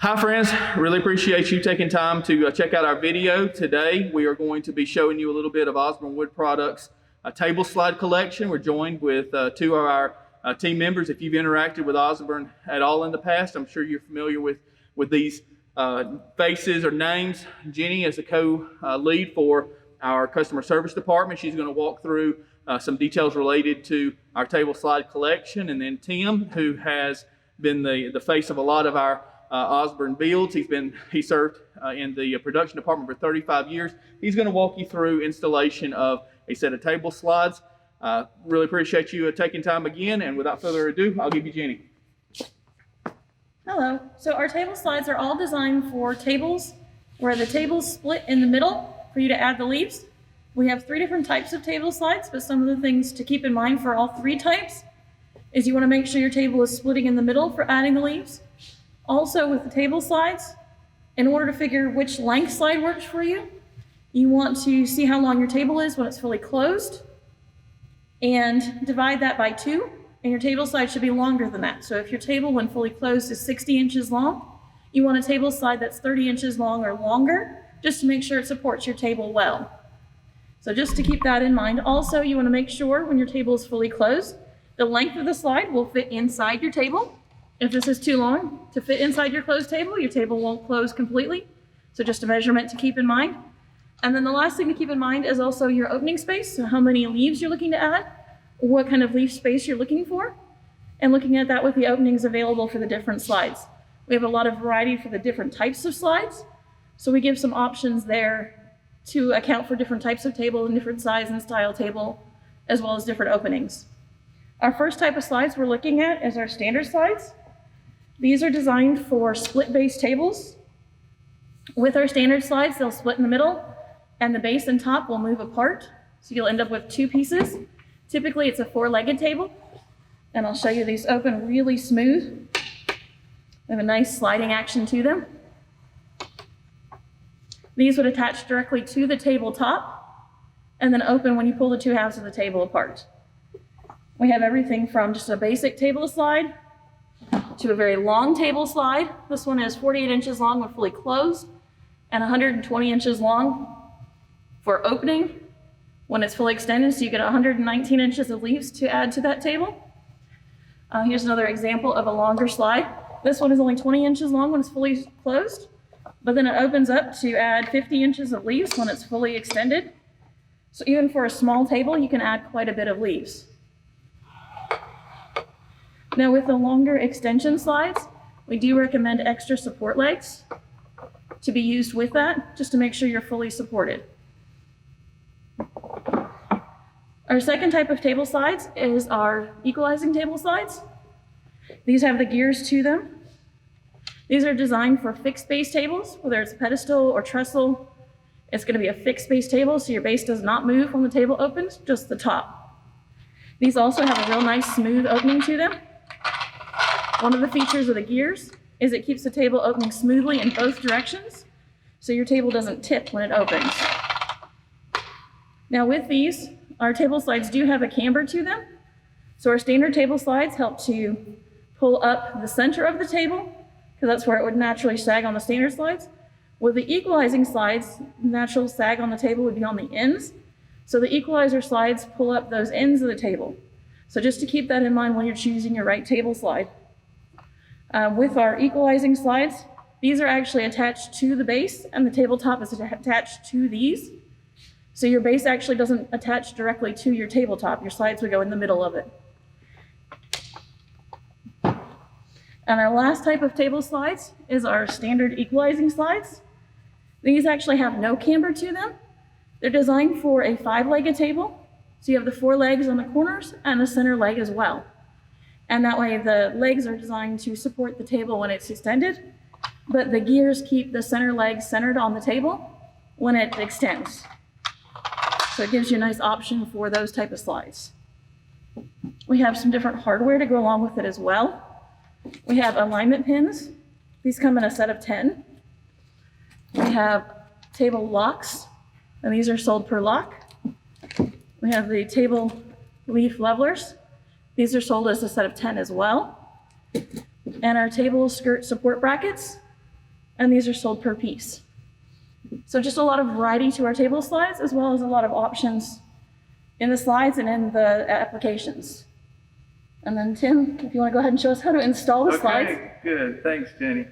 Hi friends, really appreciate you taking time to check out our video. Today we are going to be showing you a little bit of Osborne Wood Products table slide collection. We're joined with two of our team members. If you've interacted with Osborne at all in the past, I'm sure you're familiar with these faces or names. Jenny is the co-lead for our customer service department. She's going to walk through some details related to our table slide collection. And then Tim, who has been the face of a lot of our Osborne builds. He served in the production department for 35 years. He's going to walk you through installation of a set of table slides. Really appreciate you taking time again, and without further ado, I'll give you Jenny. Hello. So our table slides are all designed for tables where the tables split in the middle for you to add the leaves. We have 3 different types of table slides, but some of the things to keep in mind for all 3 types is you want to make sure your table is splitting in the middle for adding the leaves. Also with the table slides, in order to figure which length slide works for you, you want to see how long your table is when it's fully closed and divide that by 2, and your table slide should be longer than that. So if your table when fully closed is 60 inches long, you want a table slide that's 30 inches long or longer, just to make sure it supports your table well. So just to keep that in mind. Also, you want to make sure when your table is fully closed, the length of the slide will fit inside your table. If this is too long to fit inside your closed table, your table won't close completely. So just a measurement to keep in mind. And then the last thing to keep in mind is also your opening space. So how many leaves you're looking to add, what kind of leaf space you're looking for, and looking at that with the openings available for the different slides. We have a lot of variety for the different types of slides. So we give some options there to account for different types of table and different size and style table, as well as different openings. Our first type of slides we're looking at is our standard slides. These are designed for split base tables. With our standard slides, they'll split in the middle, and the base and top will move apart. So you'll end up with 2 pieces. Typically, it's a 4-legged table, and I'll show you these open really smooth. They have a nice sliding action to them. These would attach directly to the tabletop, and then open when you pull the 2 halves of the table apart. We have everything from just a basic table slide to a very long table slide. This one is 48 inches long when fully closed and 120 inches long for opening when it's fully extended, so you get 119 inches of leaves to add to that table. Here's another example of a longer slide. This one is only 20 inches long when it's fully closed, but then it opens up to add 50 inches of leaves when it's fully extended. So even for a small table, you can add quite a bit of leaves. Now with the longer extension slides, we do recommend extra support legs to be used with that, just to make sure you're fully supported. Our second type of table slides is our equalizing table slides. These have the gears to them. These are designed for fixed base tables, whether it's a pedestal or trestle. It's going to be a fixed base table, so your base does not move when the table opens, just the top. These also have a real nice smooth opening to them. One of the features of the gears is it keeps the table opening smoothly in both directions, so your table doesn't tip when it opens. Now with these, our table slides do have a camber to them. So our standard table slides help to pull up the center of the table, because that's where it would naturally sag on the standard slides. With the equalizing slides, natural sag on the table would be on the ends. So the equalizer slides pull up those ends of the table. So just to keep that in mind when you're choosing your right table slide. With our equalizing slides, these are actually attached to the base, and the tabletop is attached to these. So your base actually doesn't attach directly to your tabletop. Your slides would go in the middle of it. And our last type of table slides is our standard equalizing slides. These actually have no camber to them. They're designed for a 5-legged table. So you have the 4 legs on the corners and the center leg as well. And that way the legs are designed to support the table when it's extended, but the gears keep the center leg centered on the table when it extends. So it gives you a nice option for those type of slides. We have some different hardware to go along with it as well. We have alignment pins. These come in a set of 10. We have table locks, and these are sold per lock. We have the table leaf levelers. These are sold as a set of 10 as well. And our table skirt support brackets. and these are sold per piece. So just a lot of variety to our table slides, as well as a lot of options in the slides and in the applications. And then Tim, if you want to go ahead and show us how to install the slides. Okay, good. Thanks, Jenny.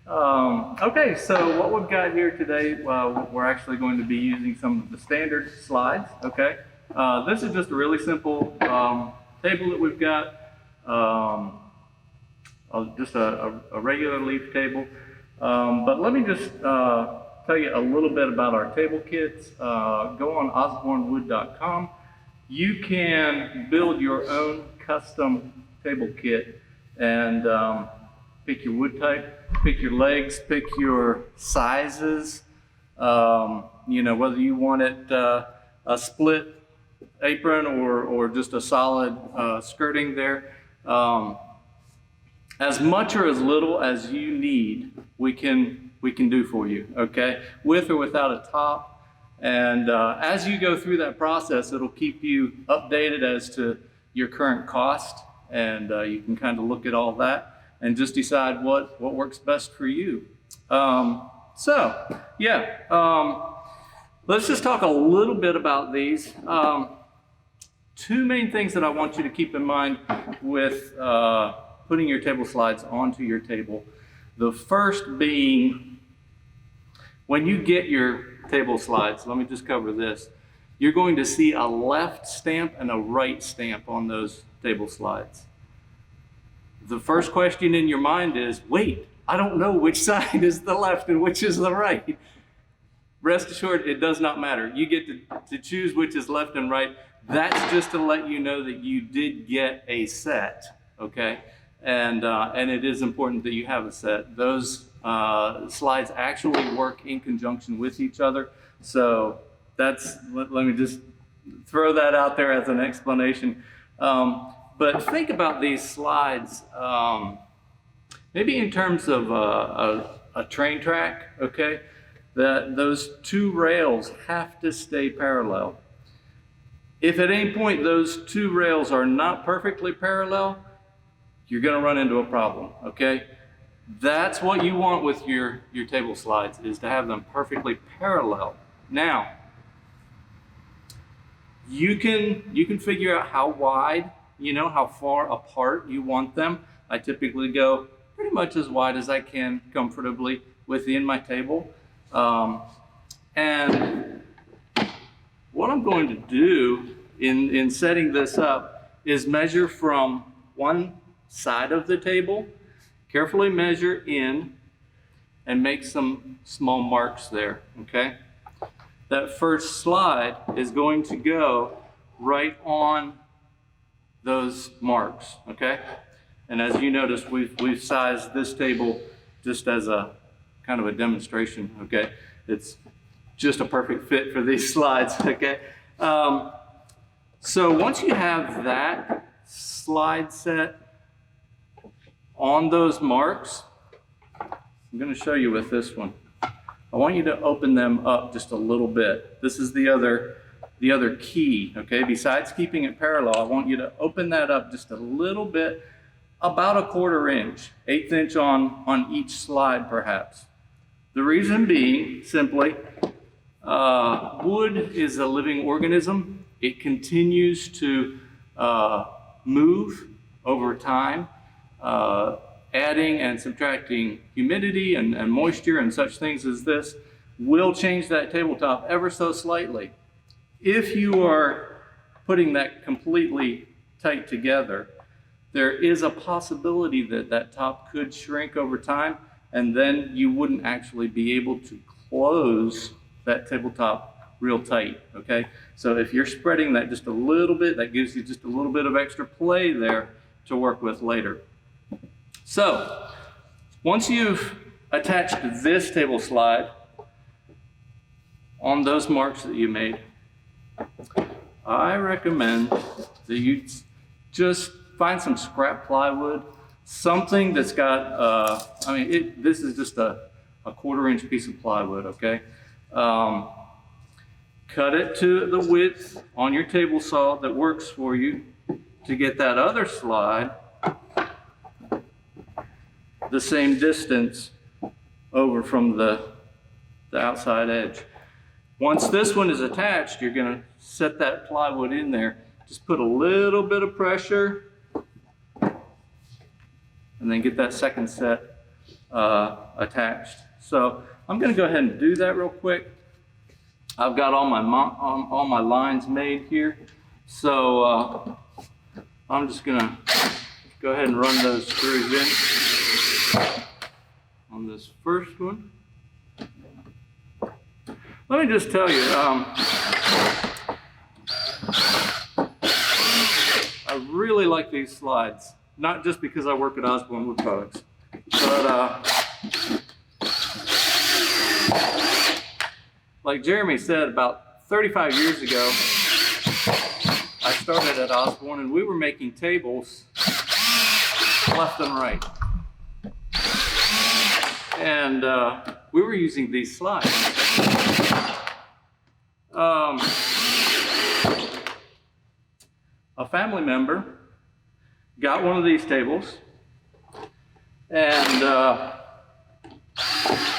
Okay, so what we've got here today, we're actually going to be using some of the standard slides, okay? This is just a really simple table that we've got, just a regular leaf table. But let me just tell you a little bit about our table kits. Go on osbornewood.com. You can build your own custom table kit and pick your wood type, pick your legs, pick your sizes, you know, whether you want it a split apron or just a solid skirting there. As much or as little as you need, we can do for you, okay? With or without a top. And as you go through that process, it'll keep you updated as to your current cost, and you can kind of look at all that and just decide what works best for you. Let's just talk a little bit about these. Two main things that I want you to keep in mind with putting your table slides onto your table. The first being, when you get your table slides, let me just cover this. You're going to see a left stamp and a right stamp on those table slides. The first question in your mind is, wait, I don't know which side is the left and which is the right. Rest assured, it does not matter. You get to choose which is left and right. That's just to let you know that you did get a set, okay? And it is important that you have a set. Those slides actually work in conjunction with each other. So that's, let me just throw that out there as an explanation. But think about these slides, maybe in terms of a train track, okay? That those two rails have to stay parallel. If at any point those two rails are not perfectly parallel, you're going to run into a problem, okay? That's what you want with your table slides, is to have them perfectly parallel. Now, you can figure out how wide, you know, how far apart you want them. I typically go pretty much as wide as I can comfortably within my table. And what I'm going to do in setting this up is measure from one side of the table, carefully measure in, and make some small marks there, okay? That first slide is going to go right on those marks, okay? And as you notice, we've sized this table just as a kind of a demonstration, okay? It's just a perfect fit for these slides, okay? So once you have that slide set on those marks, I'm going to show you with this one. I want you to open them up just a little bit. This is the other key, okay? Besides keeping it parallel, I want you to open that up just a little bit, about a 1/4 inch, 1/8 inch on each slide perhaps. The reason being, simply, wood is a living organism. It continues to move over time, adding and subtracting humidity and moisture and such things as this will change that tabletop ever so slightly. If you are putting that completely tight together, there is a possibility that that top could shrink over time, and then you wouldn't actually be able to close that tabletop real tight, okay? So if you're spreading that just a little bit, that gives you just a little bit of extra play there to work with later. So once you've attached this table slide on those marks that you made, I recommend that you just find some scrap plywood, something that's got, this is just a 1/4 inch piece of plywood, okay? Cut it to the width on your table saw that works for you to get that other slide the same distance over from the outside edge. Once this one is attached, you're going to set that plywood in there. Just put a little bit of pressure and then get that second set attached. So I'm going to go ahead and do that real quick. I've got all my lines made here. So I'm just going to go ahead and run those screws in on this first one. Let me just tell you, I really like these slides, not just because I work at Osborne Wood Products, but like Jeremy said, about 35 years ago, I started at Osborne and we were making tables left and right. And we were using these slides. A family member got one of these tables and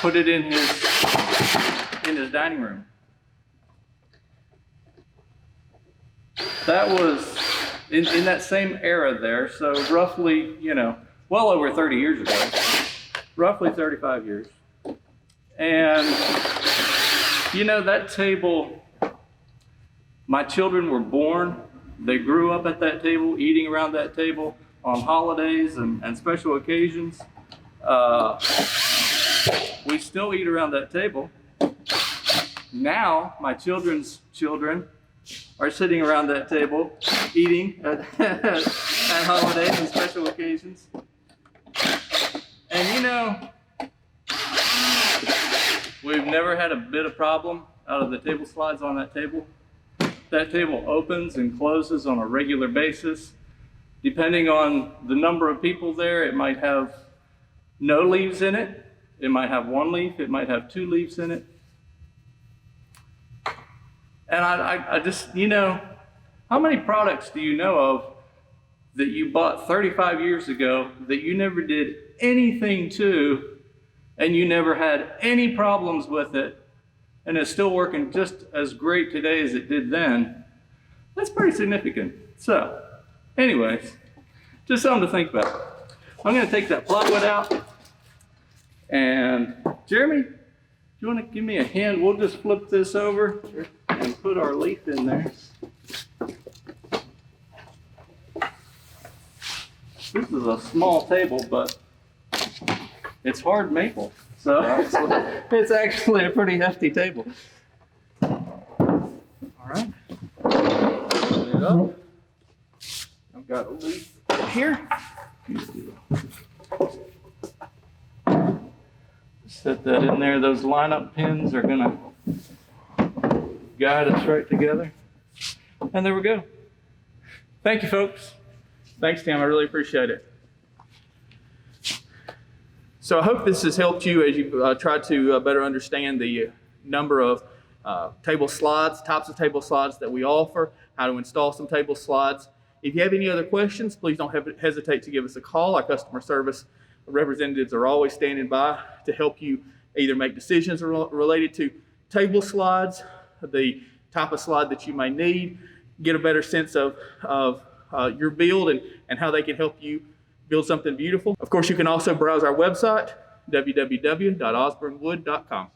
put it in his dining room. That was in that same era there, so roughly, you know, well over 30 years ago, roughly 35 years. And you know, that table, my children were born, they grew up at that table, eating around that table on holidays and special occasions. We still eat around that table. Now, my children's children are sitting around that table, eating at holidays and special occasions. And you know, we've never had a bit of problem out of the table slides on that table. That table opens and closes on a regular basis. Depending on the number of people there, it might have no leaves in it. It might have one leaf. It might have two leaves in it. And I just, you know, how many products do you know of that you bought 35 years ago that you never did anything to, and you never had any problems with it, and it's still working just as great today as it did then? That's pretty significant. So, anyways, just something to think about. I'm going to take that plywood out, and Jeremy, do you want to give me a hand? We'll just flip this over and put our leaf in there. This is a small table, but it's hard maple, so it's actually a pretty hefty table. All right, open it up. I've got a leaf here. Set that in there. Those lineup pins are gonna guide us right together. And there we go. Thank you, folks. Thanks, Tim. I really appreciate it. So I hope this has helped you as you try to better understand the number of table slides, types of table slides that we offer, how to install some table slides. If you have any other questions, please don't hesitate to give us a call. Our customer service representatives are always standing by to help you either make decisions related to table slides, the type of slide that you may need, get a better sense of your build and how they can help you build something beautiful. Of course, you can also browse our website, www.osbornewood.com.